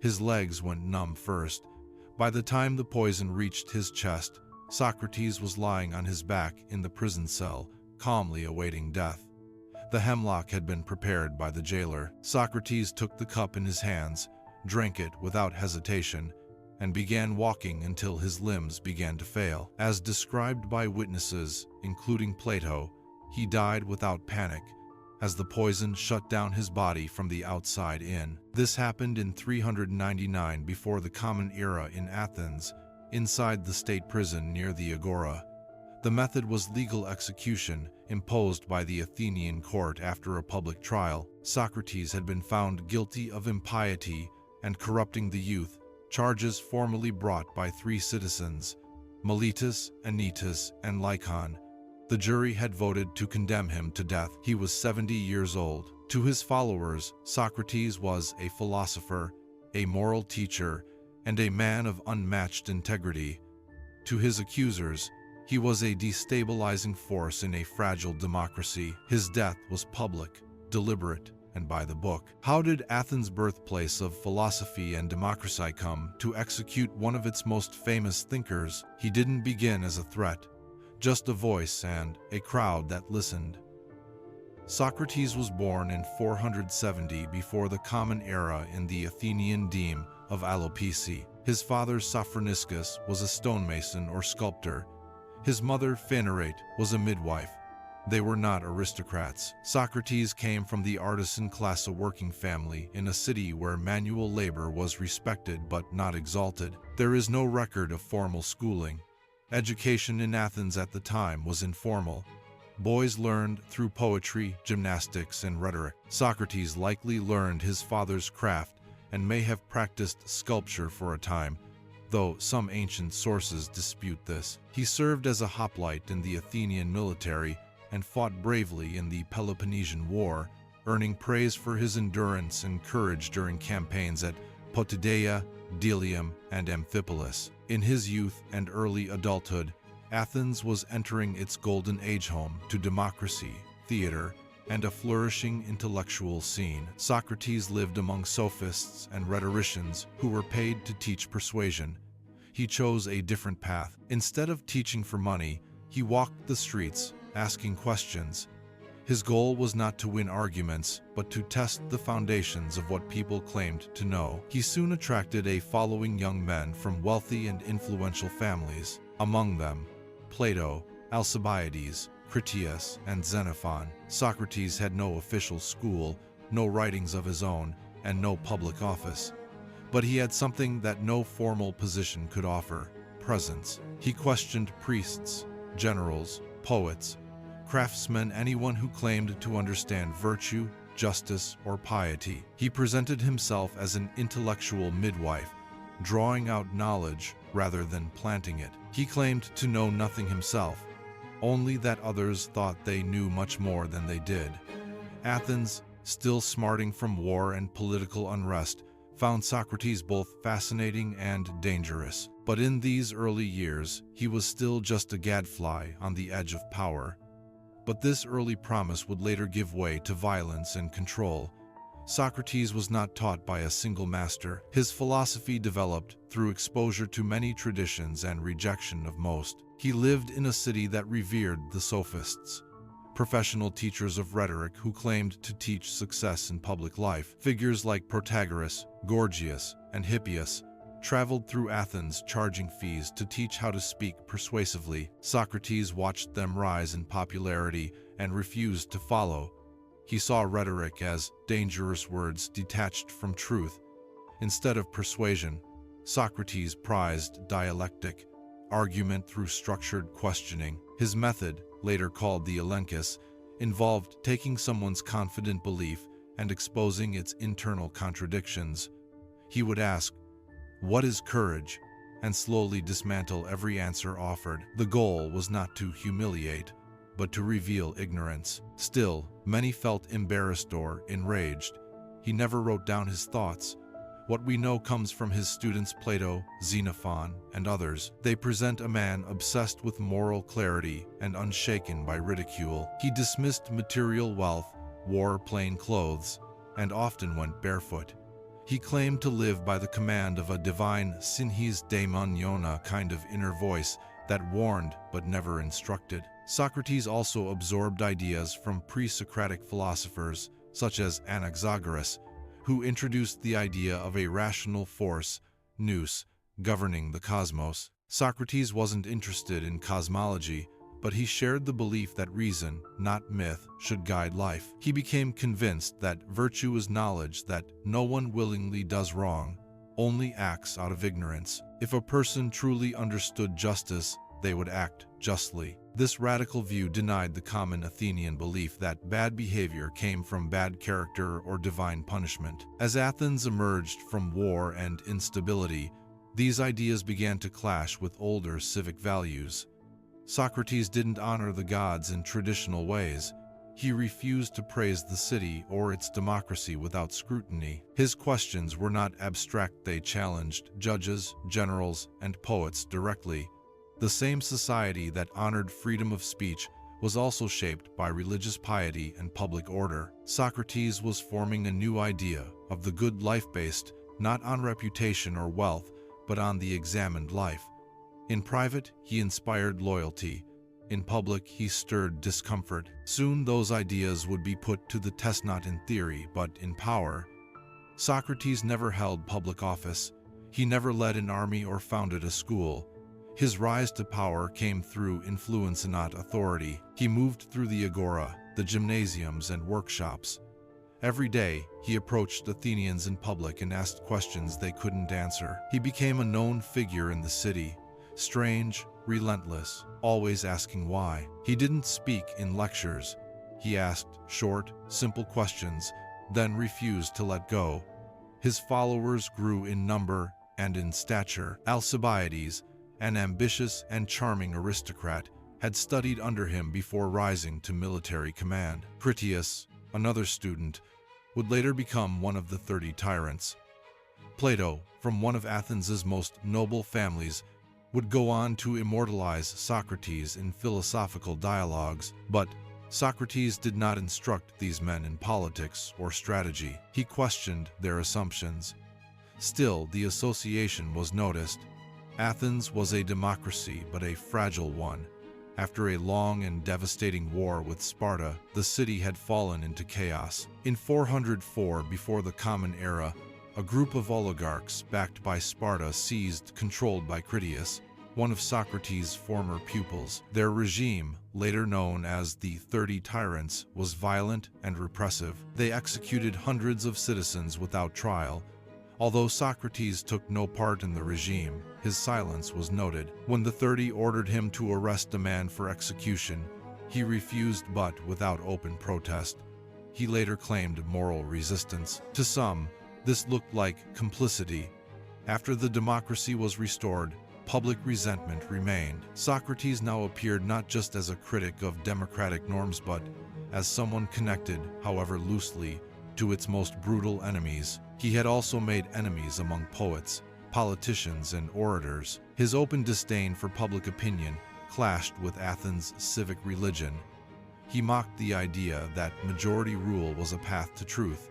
His legs went numb first. By the time the poison reached his chest, Socrates was lying on his back in the prison cell, calmly awaiting death. The hemlock had been prepared by the jailer. Socrates took the cup in his hands, drank it without hesitation, and began walking until his limbs began to fail. As described by witnesses, including Plato, he died without panic, as the poison shut down his body from the outside in. This happened in 399 before the Common Era in Athens, inside the state prison near the Agora. The method was legal execution, imposed by the Athenian court after a public trial. Socrates had been found guilty of impiety and corrupting the youth, charges formally brought by 3 citizens, Miletus, Anytus, and Lycon. The jury had voted to condemn him to death. He was 70 years old. To his followers, Socrates was a philosopher, a moral teacher, and a man of unmatched integrity. To his accusers, he was a destabilizing force in a fragile democracy. His death was public, deliberate, and by the book. How did Athens' birthplace of philosophy and democracy come to execute one of its most famous thinkers? He didn't begin as a threat, just a voice and a crowd that listened. Socrates was born in 470 before the Common Era in the Athenian deme of Alopecia. His father Sophroniscus was a stonemason or sculptor. His mother Phanerate was a midwife. They were not aristocrats. Socrates came from the artisan class, a working family in a city where manual labor was respected but not exalted. There is no record of formal schooling. Education in Athens at the time was informal. Boys learned through poetry, gymnastics, and rhetoric. Socrates likely learned his father's craft and may have practiced sculpture for a time, though some ancient sources dispute this. He served as a hoplite in the Athenian military and fought bravely in the Peloponnesian War, earning praise for his endurance and courage during campaigns at Potidaea, Delium, and Amphipolis. In his youth and early adulthood, Athens was entering its golden age, home to democracy, theater, and a flourishing intellectual scene. Socrates lived among sophists and rhetoricians who were paid to teach persuasion. He chose a different path. Instead of teaching for money, he walked the streets, asking questions. His goal was not to win arguments, but to test the foundations of what people claimed to know. He soon attracted a following young men from wealthy and influential families, among them Plato, Alcibiades, Critias, and Xenophon. Socrates had no official school, no writings of his own, and no public office. But he had something that no formal position could offer: presence. He questioned priests, generals, poets, craftsmen, anyone who claimed to understand virtue, justice, or piety. He presented himself as an intellectual midwife, drawing out knowledge rather than planting it. He claimed to know nothing himself, only that others thought they knew much more than they did. Athens, still smarting from war and political unrest, found Socrates both fascinating and dangerous. But in these early years, he was still just a gadfly on the edge of power. But this early promise would later give way to violence and control. Socrates was not taught by a single master. His philosophy developed through exposure to many traditions and rejection of most. He lived in a city that revered the sophists, professional teachers of rhetoric who claimed to teach success in public life. Figures like Protagoras, Gorgias, and Hippias traveled through Athens charging fees to teach how to speak persuasively. Socrates watched them rise in popularity and refused to follow. He saw rhetoric as dangerous words detached from truth. Instead of persuasion, Socrates prized dialectic, argument through structured questioning. His method, later called the elenchus, involved taking someone's confident belief and exposing its internal contradictions. He would ask, "What is courage?" and slowly dismantle every answer offered. The goal was not to humiliate, but to reveal ignorance. Still, many felt embarrassed or enraged. He never wrote down his thoughts. What we know comes from his students Plato, Xenophon, and others. They present a man obsessed with moral clarity and unshaken by ridicule. He dismissed material wealth, wore plain clothes, and often went barefoot. He claimed to live by the command of a divine synhis daimoniona kind of inner voice that warned but never instructed. Socrates also absorbed ideas from pre-Socratic philosophers such as Anaxagoras, who introduced the idea of a rational force, nous, governing the cosmos. Socrates wasn't interested in cosmology, but he shared the belief that reason, not myth, should guide life. He became convinced that virtue is knowledge, that no one willingly does wrong, only acts out of ignorance. If a person truly understood justice, they would act justly. This radical view denied the common Athenian belief that bad behavior came from bad character or divine punishment. As Athens emerged from war and instability, these ideas began to clash with older civic values. Socrates didn't honor the gods in traditional ways. He refused to praise the city or its democracy without scrutiny. His questions were not abstract, they challenged judges, generals, and poets directly. The same society that honored freedom of speech was also shaped by religious piety and public order. Socrates was forming a new idea of the good life based not on reputation or wealth, but on the examined life. In private, he inspired loyalty. In public, he stirred discomfort. Soon those ideas would be put to the test, not in theory, but in power. Socrates never held public office. He never led an army or founded a school. His rise to power came through influence and not authority. He moved through the agora, the gymnasiums, and workshops. Every day, he approached Athenians in public and asked questions they couldn't answer. He became a known figure in the city. Strange, relentless, always asking why. He didn't speak in lectures. He asked short, simple questions, then refused to let go. His followers grew in number and in stature. Alcibiades, an ambitious and charming aristocrat, had studied under him before rising to military command. Critias, another student, would later become one of the 30 tyrants. Plato, from one of Athens's most noble families, would go on to immortalize Socrates in philosophical dialogues, but Socrates did not instruct these men in politics or strategy. He questioned their assumptions. Still, the association was noticed. Athens was a democracy, but a fragile one. After a long and devastating war with Sparta, the city had fallen into chaos. In 404 before the Common Era, a group of oligarchs backed by Sparta seized control by Critias, one of Socrates' former pupils. Their regime, later known as the 30 Tyrants, was violent and repressive. They executed hundreds of citizens without trial. Although Socrates took no part in the regime, his silence was noted. When the 30 ordered him to arrest a man for execution, he refused, but without open protest. He later claimed moral resistance. To some, this looked like complicity. After the democracy was restored, public resentment remained. Socrates now appeared not just as a critic of democratic norms, but as someone connected, however loosely, to its most brutal enemies. He had also made enemies among poets, politicians, and orators. His open disdain for public opinion clashed with Athens' civic religion. He mocked the idea that majority rule was a path to truth,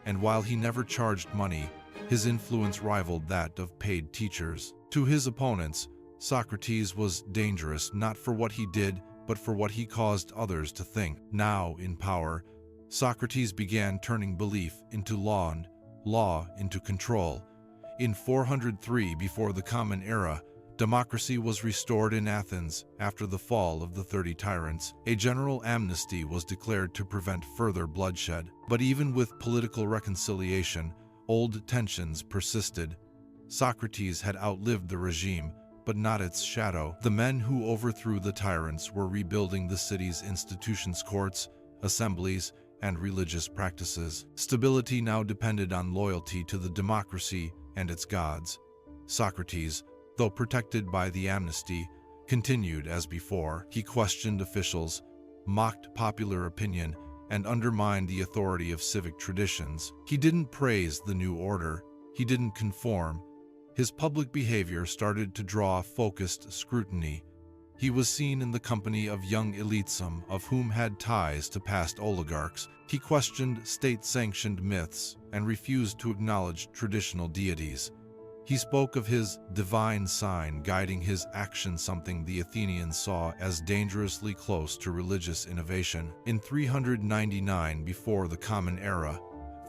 and while he never charged money, his influence rivaled that of paid teachers. To his opponents, Socrates was dangerous not for what he did, but for what he caused others to think. Now, in power, Socrates began turning belief into law and law into control. In 403 before the Common Era, democracy was restored in Athens after the fall of the 30 tyrants. A general amnesty was declared to prevent further bloodshed. But even with political reconciliation, old tensions persisted. Socrates had outlived the regime, but not its shadow. The men who overthrew the tyrants were rebuilding the city's institutions, courts, assemblies, and religious practices. Stability now depended on loyalty to the democracy and its gods. Socrates, though protected by the amnesty, continued as before. He questioned officials, mocked popular opinion, and undermined the authority of civic traditions. He didn't praise the new order. He didn't conform. His public behavior started to draw focused scrutiny. He was seen in the company of young elites, some of whom had ties to past oligarchs. He questioned state-sanctioned myths and refused to acknowledge traditional deities. He spoke of his divine sign guiding his action, something the Athenians saw as dangerously close to religious innovation. In 399 before the Common Era,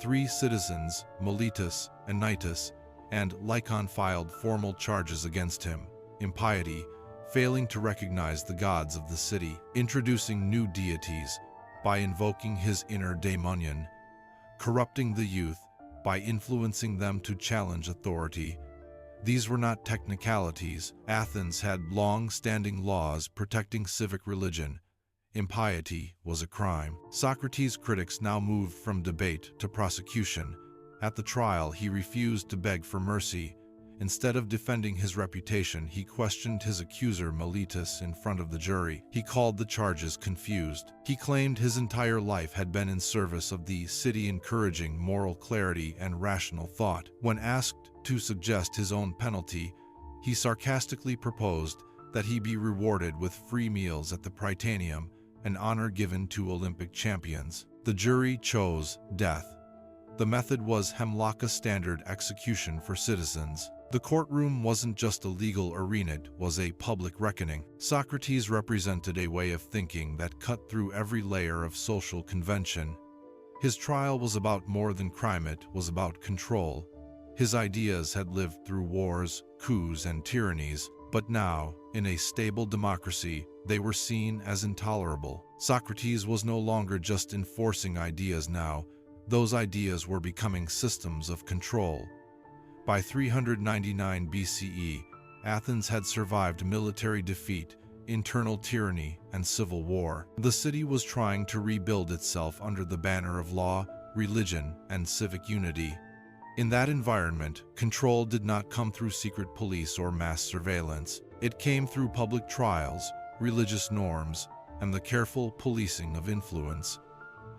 3 citizens, Miletus, Anytus, and Lycon, filed formal charges against him: impiety, failing to recognize the gods of the city, introducing new deities by invoking his inner daemonion, corrupting the youth by influencing them to challenge authority. These were not technicalities. Athens had long-standing laws protecting civic religion. Impiety was a crime. Socrates' critics now moved from debate to prosecution. At the trial, he refused to beg for mercy. Instead of defending his reputation, he questioned his accuser Miletus in front of the jury. He called the charges confused. He claimed his entire life had been in service of the city, encouraging moral clarity and rational thought. When asked to suggest his own penalty, he sarcastically proposed that he be rewarded with free meals at the Prytaneum, an honor given to Olympic champions. The jury chose death. The method was hemlock, a standard execution for citizens. The courtroom wasn't just a legal arena, it was a public reckoning. Socrates represented a way of thinking that cut through every layer of social convention. His trial was about more than crime, it was about control. His ideas had lived through wars, coups, and tyrannies, but now, in a stable democracy, they were seen as intolerable. Socrates was no longer just enforcing ideas now. Those ideas were becoming systems of control. By 399 BCE, Athens had survived military defeat, internal tyranny, and civil war. The city was trying to rebuild itself under the banner of law, religion, and civic unity. In that environment, control did not come through secret police or mass surveillance. It came through public trials, religious norms, and the careful policing of influence.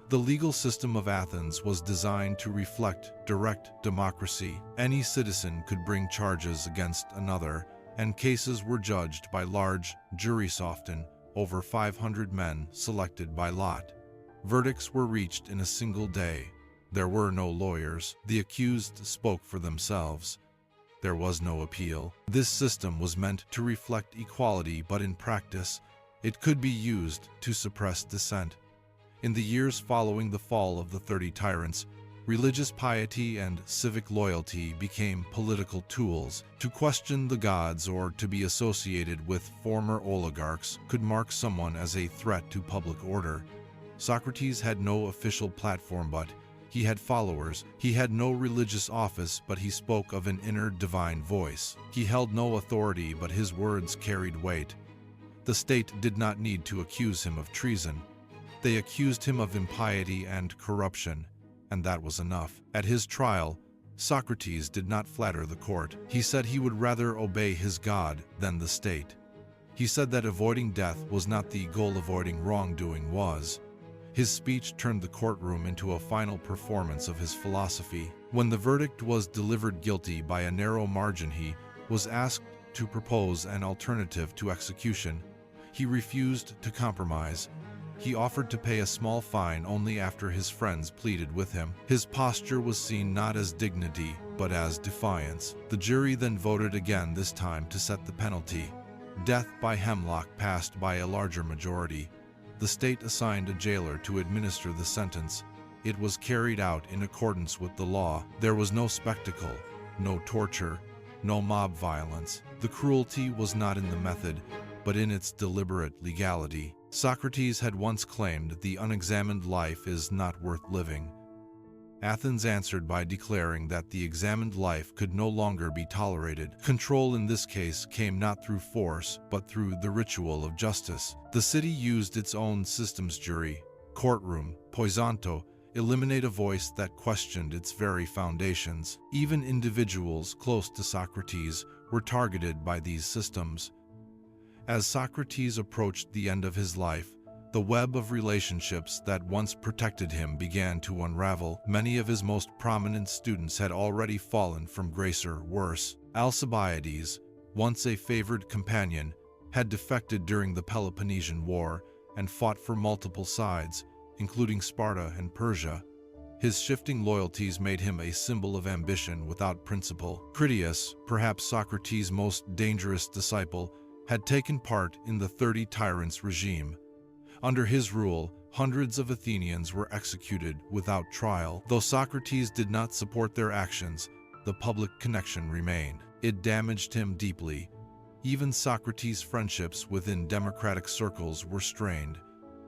The legal system of Athens was designed to reflect direct democracy. Any citizen could bring charges against another, and cases were judged by large juries, often over 500 men selected by lot. Verdicts were reached in a single day. There were no lawyers. The accused spoke for themselves. There was no appeal. This system was meant to reflect equality, but in practice, it could be used to suppress dissent. In the years following the fall of the 30 tyrants, religious piety and civic loyalty became political tools. To question the gods or to be associated with former oligarchs could mark someone as a threat to public order. Socrates had no official platform, but he had followers. He had no religious office, but he spoke of an inner divine voice. He held no authority, but his words carried weight. The state did not need to accuse him of treason. They accused him of impiety and corruption, and that was enough. At his trial, Socrates did not flatter the court. He said he would rather obey his God than the state. He said that avoiding death was not the goal, avoiding wrongdoing was. His speech turned the courtroom into a final performance of his philosophy. When the verdict was delivered guilty by a narrow margin, he was asked to propose an alternative to execution. He refused to compromise. He offered to pay a small fine only after his friends pleaded with him. His posture was seen not as dignity, but as defiance. The jury then voted again, this time to set the penalty. Death by hemlock passed by a larger majority. The state assigned a jailer to administer the sentence. It was carried out in accordance with the law. There was no spectacle, no torture, no mob violence. The cruelty was not in the method, but in its deliberate legality. Socrates had once claimed the unexamined life is not worth living. Athens answered by declaring that the examined life could no longer be tolerated. Control in this case came not through force, but through the ritual of justice. The city used its own systems: jury, courtroom, poisanto, eliminate a voice that questioned its very foundations. Even individuals close to Socrates were targeted by these systems. As Socrates approached the end of his life, the web of relationships that once protected him began to unravel. Many of his most prominent students had already fallen from grace, or worse. Alcibiades, once a favored companion, had defected during the Peloponnesian War and fought for multiple sides, including Sparta and Persia. His shifting loyalties made him a symbol of ambition without principle. Critias, perhaps Socrates' most dangerous disciple, had taken part in the 30 Tyrants regime. Under his rule, hundreds of Athenians were executed without trial. Though Socrates did not support their actions, the public connection remained. It damaged him deeply. Even Socrates' friendships within democratic circles were strained.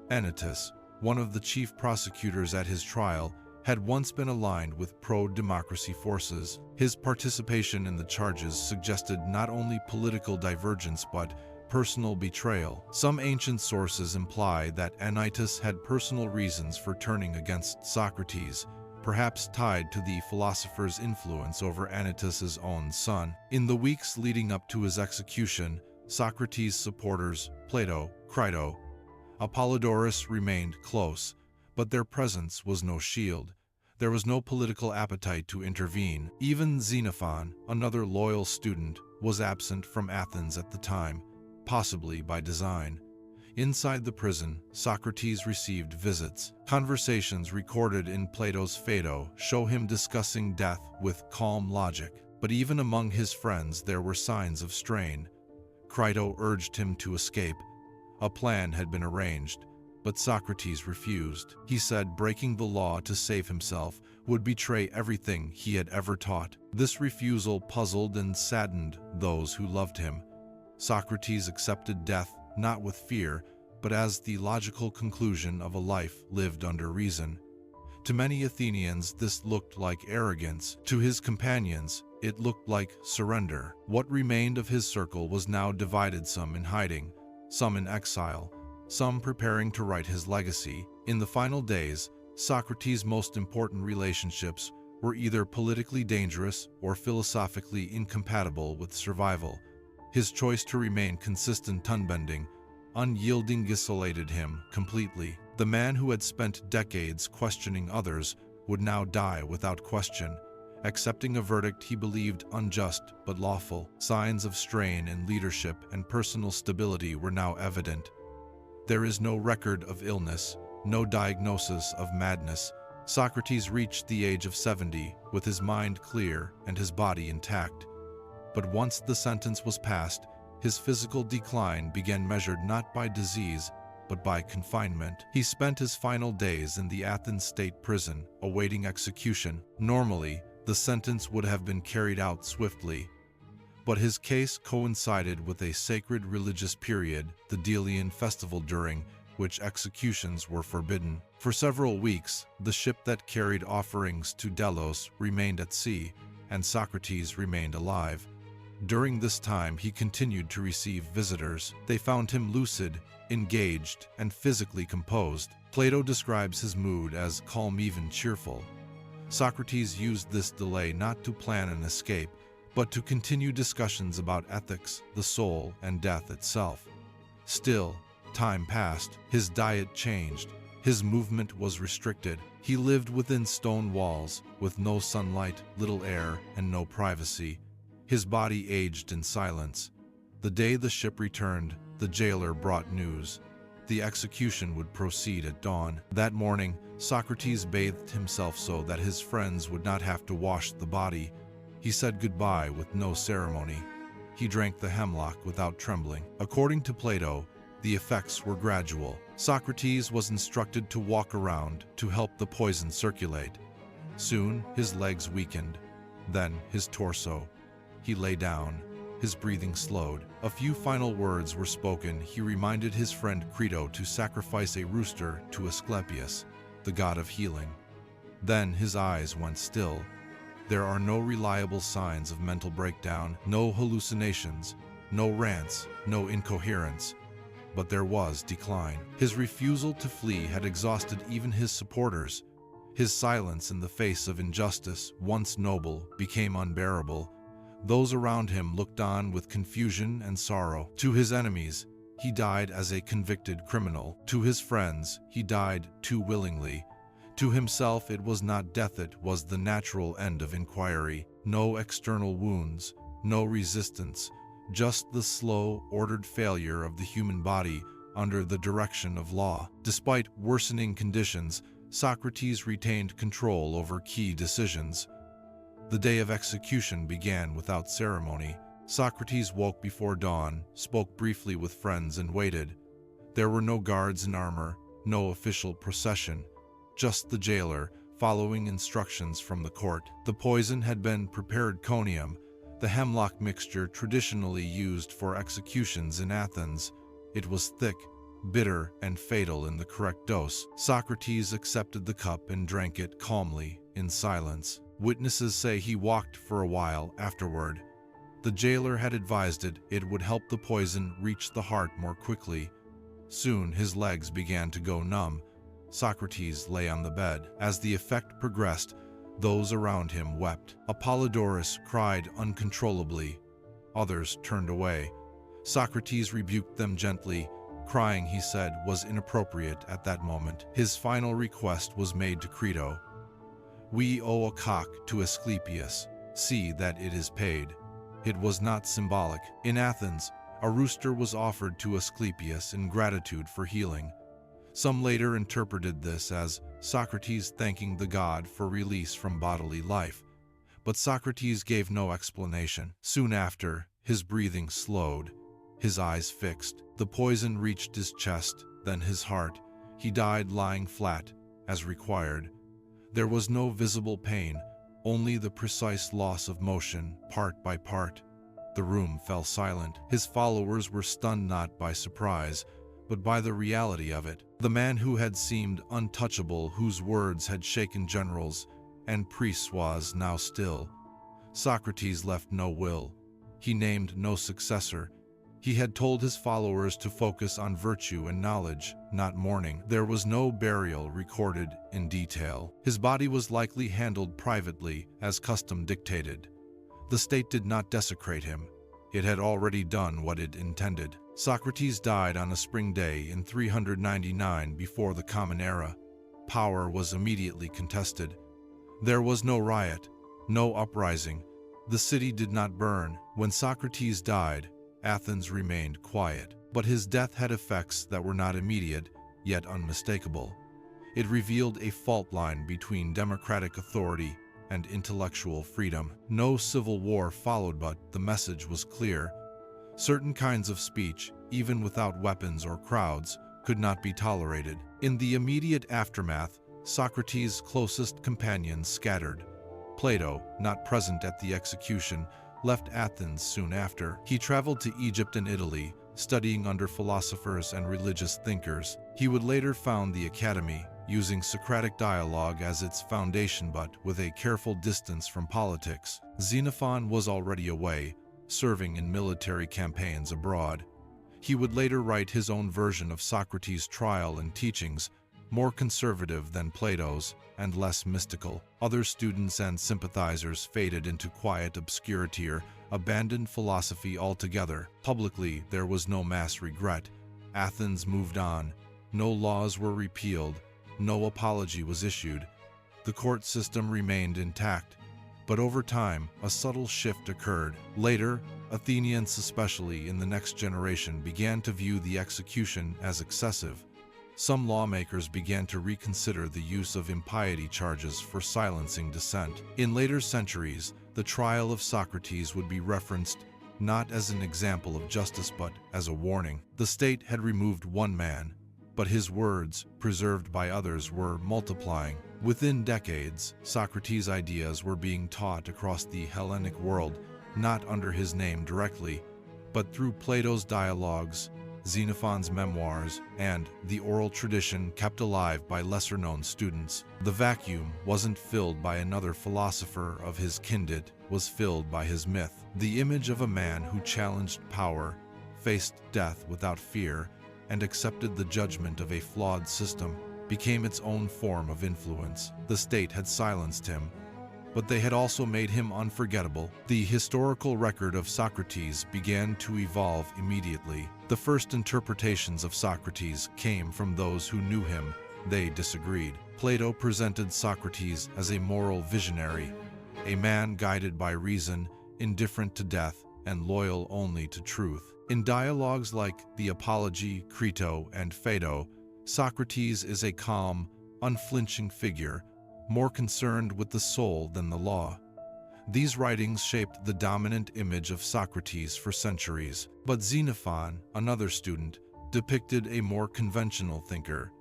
Anytus, one of the chief prosecutors at his trial, had once been aligned with pro-democracy forces. His participation in the charges suggested not only political divergence but personal betrayal. Some ancient sources imply that Anytus had personal reasons for turning against Socrates, perhaps tied to the philosopher's influence over Anytus's own son. In the weeks leading up to his execution, Socrates' supporters, Plato, Crito, Apollodorus, remained close, but their presence was no shield. There was no political appetite to intervene. Even Xenophon, another loyal student, was absent from Athens at the time, possibly by design. Inside the prison, Socrates received visits. Conversations recorded in Plato's Phaedo show him discussing death with calm logic. But even among his friends there were signs of strain. Crito urged him to escape. A plan had been arranged, but Socrates refused. He said breaking the law to save himself would betray everything he had ever taught. This refusal puzzled and saddened those who loved him. Socrates accepted death not with fear, but as the logical conclusion of a life lived under reason. To many Athenians, this looked like arrogance. To his companions, it looked like surrender. What remained of his circle was now divided, some in hiding, some in exile, some preparing to write his legacy. In the final days, Socrates' most important relationships were either politically dangerous or philosophically incompatible with survival. His choice to remain consistent, unbending, unyielding isolated him completely. The man who had spent decades questioning others would now die without question, accepting a verdict he believed unjust but lawful. Signs of strain in leadership and personal stability were now evident. There is no record of illness, no diagnosis of madness. Socrates reached the age of 70 with his mind clear and his body intact. But once the sentence was passed, his physical decline began, measured not by disease, but by confinement. He spent his final days in the Athens state prison, awaiting execution. Normally, the sentence would have been carried out swiftly, but his case coincided with a sacred religious period, the Delian festival, during which executions were forbidden. For several weeks, the ship that carried offerings to Delos remained at sea, and Socrates remained alive. During this time, he continued to receive visitors. They found him lucid, engaged, and physically composed. Plato describes his mood as calm, even cheerful. Socrates used this delay not to plan an escape, but to continue discussions about ethics, the soul, and death itself. Still, time passed. His diet changed. His movement was restricted. He lived within stone walls, with no sunlight, little air, and no privacy. His body aged in silence. The day the ship returned, the jailer brought news. The execution would proceed at dawn. That morning, Socrates bathed himself so that his friends would not have to wash the body. He said goodbye with no ceremony. He drank the hemlock without trembling. According to Plato, the effects were gradual. Socrates was instructed to walk around to help the poison circulate. Soon, his legs weakened, then his torso. He lay down. His breathing slowed. A few final words were spoken. He reminded his friend Crito to sacrifice a rooster to Asclepius, the god of healing. Then his eyes went still. There are no reliable signs of mental breakdown, no hallucinations, no rants, no incoherence. But there was decline. His refusal to flee had exhausted even his supporters. His silence in the face of injustice, once noble, became unbearable. Those around him looked on with confusion and sorrow. To his enemies, he died as a convicted criminal. To his friends, he died too willingly. To himself, it was not death, it was the natural end of inquiry. No external wounds, no resistance, just the slow, ordered failure of the human body under the direction of law. Despite worsening conditions, Socrates retained control over key decisions. The day of execution began without ceremony. Socrates woke before dawn, spoke briefly with friends, and waited. There were no guards in armor, no official procession, just the jailer, following instructions from the court. The poison had been prepared conium, the hemlock mixture traditionally used for executions in Athens. It was thick, bitter, and fatal in the correct dose. Socrates accepted the cup and drank it calmly, in silence. Witnesses say he walked for a while afterward. The jailer had advised it would help the poison reach the heart more quickly. Soon his legs began to go numb. Socrates lay on the bed. As the effect progressed, those around him wept. Apollodorus cried uncontrollably. Others turned away. Socrates rebuked them gently. Crying, he said, was inappropriate at that moment. His final request was made to Crito. "We owe a cock to Asclepius. See that it is paid." It was not symbolic. In Athens, a rooster was offered to Asclepius in gratitude for healing. Some later interpreted this as Socrates thanking the god for release from bodily life, but Socrates gave no explanation. Soon after, his breathing slowed, his eyes fixed. The poison reached his chest, then his heart. He died lying flat, as required. There was no visible pain, only the precise loss of motion, part by part. The room fell silent. His followers were stunned not by surprise, but by the reality of it. The man who had seemed untouchable, whose words had shaken generals and priests, was now still. Socrates left no will. He named no successor. He had told his followers to focus on virtue and knowledge, not mourning. There was no burial recorded in detail. His body was likely handled privately, as custom dictated. The state did not desecrate him. It had already done what it intended. Socrates died on a spring day in 399 before the Common Era. Power was immediately contested. There was no riot, no uprising. The city did not burn. When Socrates died, Athens remained quiet. But his death had effects that were not immediate, yet unmistakable. It revealed a fault line between democratic authority and intellectual freedom. No civil war followed, but the message was clear. Certain kinds of speech, even without weapons or crowds, could not be tolerated. In the immediate aftermath, Socrates' closest companions scattered. Plato, not present at the execution, left Athens soon after. He traveled to Egypt and Italy, studying under philosophers and religious thinkers. He would later found the Academy, using Socratic dialogue as its foundation but with a careful distance from politics. Xenophon was already away, serving in military campaigns abroad. He would later write his own version of Socrates' trial and teachings, more conservative than Plato's and less mystical. Other students and sympathizers faded into quiet obscurity or abandoned philosophy altogether. Publicly, there was no mass regret. Athens moved on. No laws were repealed. No apology was issued. The court system remained intact. But over time, a subtle shift occurred. Later, Athenians, especially in the next generation, began to view the execution as excessive. Some lawmakers began to reconsider the use of impiety charges for silencing dissent. In later centuries, the trial of Socrates would be referenced not as an example of justice but as a warning. The state had removed one man, but his words, preserved by others, were multiplying. Within decades, Socrates' ideas were being taught across the Hellenic world, not under his name directly, but through Plato's dialogues, Xenophon's memoirs, and the oral tradition kept alive by lesser-known students. The vacuum wasn't filled by another philosopher of his kindred, was filled by his myth. The image of a man who challenged power, faced death without fear, and accepted the judgment of a flawed system became its own form of influence. The state had silenced him, but they had also made him unforgettable. The historical record of Socrates began to evolve immediately. The first interpretations of Socrates came from those who knew him. They disagreed. Plato presented Socrates as a moral visionary, a man guided by reason, indifferent to death, and loyal only to truth. In dialogues like the Apology, Crito, and Phaedo, Socrates is a calm, unflinching figure, more concerned with the soul than the law. These writings shaped the dominant image of Socrates for centuries. But Xenophon, another student, depicted a more conventional thinker.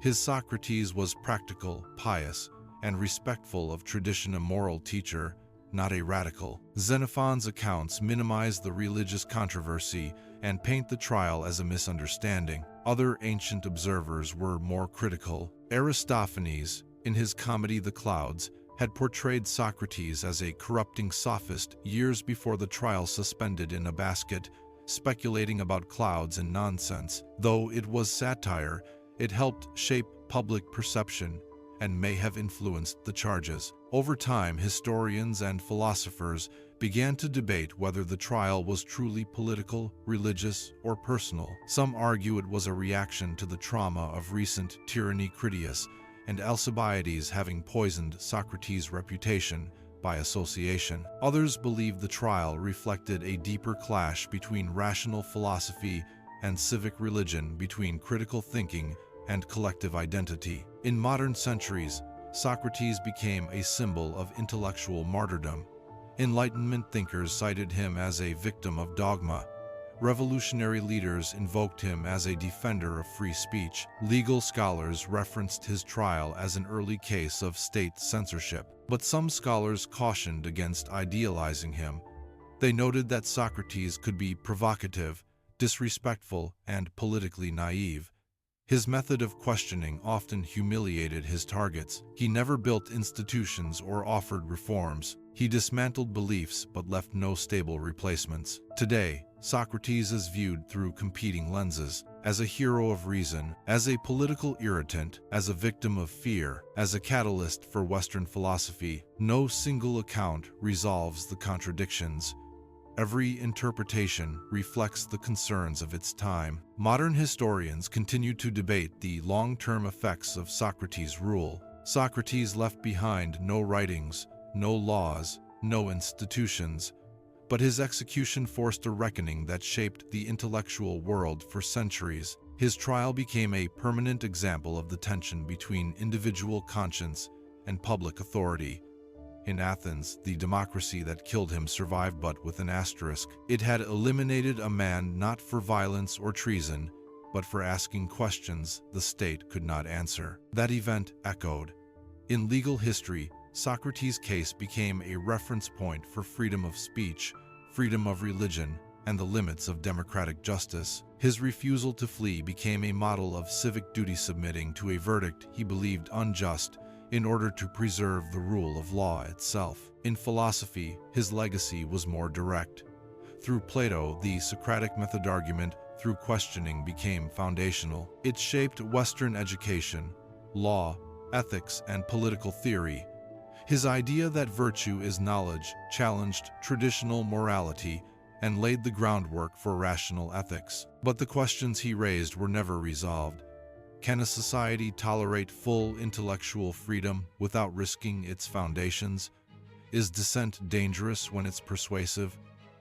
His Socrates was practical, pious, and respectful of tradition, a moral teacher, not a radical. Xenophon's accounts minimize the religious controversy and paint the trial as a misunderstanding. Other ancient observers were more critical. Aristophanes, in his comedy The Clouds, had portrayed Socrates as a corrupting sophist years before the trial, suspended in a basket, speculating about clouds and nonsense. Though it was satire, it helped shape public perception and may have influenced the charges. Over time, historians and philosophers began to debate whether the trial was truly political, religious, or personal. Some argue it was a reaction to the trauma of recent tyranny, Critias and Alcibiades having poisoned Socrates' reputation by association. Others believe the trial reflected a deeper clash between rational philosophy and civic religion, between critical thinking and collective identity. In modern centuries, Socrates became a symbol of intellectual martyrdom. Enlightenment thinkers cited him as a victim of dogma. Revolutionary leaders invoked him as a defender of free speech. Legal scholars referenced his trial as an early case of state censorship. But some scholars cautioned against idealizing him. They noted that Socrates could be provocative, disrespectful, and politically naive. His method of questioning often humiliated his targets. He never built institutions or offered reforms. He dismantled beliefs but left no stable replacements. Today, Socrates is viewed through competing lenses: as a hero of reason, as a political irritant, as a victim of fear, as a catalyst for Western philosophy. No single account resolves the contradictions. Every interpretation reflects the concerns of its time. Modern historians continue to debate the long-term effects of Socrates' rule. Socrates left behind no writings, no laws, no institutions, but his execution forced a reckoning that shaped the intellectual world for centuries. His trial became a permanent example of the tension between individual conscience and public authority. In Athens, the democracy that killed him survived, but with an asterisk. It had eliminated a man not for violence or treason, but for asking questions the state could not answer. That event echoed. In legal history, Socrates' case became a reference point for freedom of speech, freedom of religion, and the limits of democratic justice. His refusal to flee became a model of civic duty, submitting to a verdict he believed unjust in order to preserve the rule of law itself. In philosophy, his legacy was more direct. Through Plato, the Socratic method argument through questioning became foundational. It shaped Western education, law, ethics, and political theory. His idea that virtue is knowledge challenged traditional morality and laid the groundwork for rational ethics. But the questions he raised were never resolved. Can a society tolerate full intellectual freedom without risking its foundations? Is dissent dangerous when it's persuasive?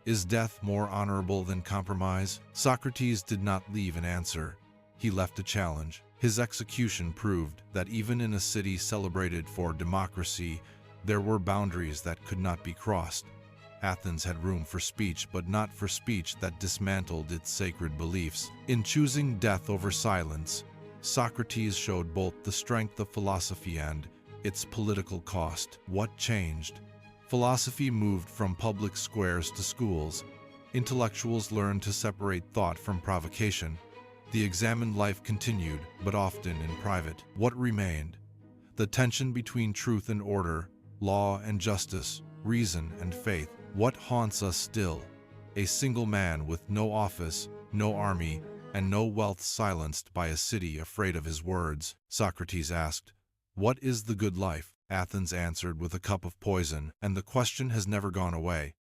Is death more honorable than compromise? Socrates did not leave an answer. He left a challenge. His execution proved that even in a city celebrated for democracy, there were boundaries that could not be crossed. Athens had room for speech, but not for speech that dismantled its sacred beliefs. In choosing death over silence, Socrates showed both the strength of philosophy and its political cost. What changed? Philosophy moved from public squares to schools. Intellectuals learned to separate thought from provocation. The examined life continued, but often in private. What remained? The tension between truth and order, law and justice, reason and faith. What haunts us still? A single man with no office, no army, and no wealth, silenced by a city afraid of his words. Socrates asked, "What is the good life?" Athens answered with a cup of poison, and the question has never gone away.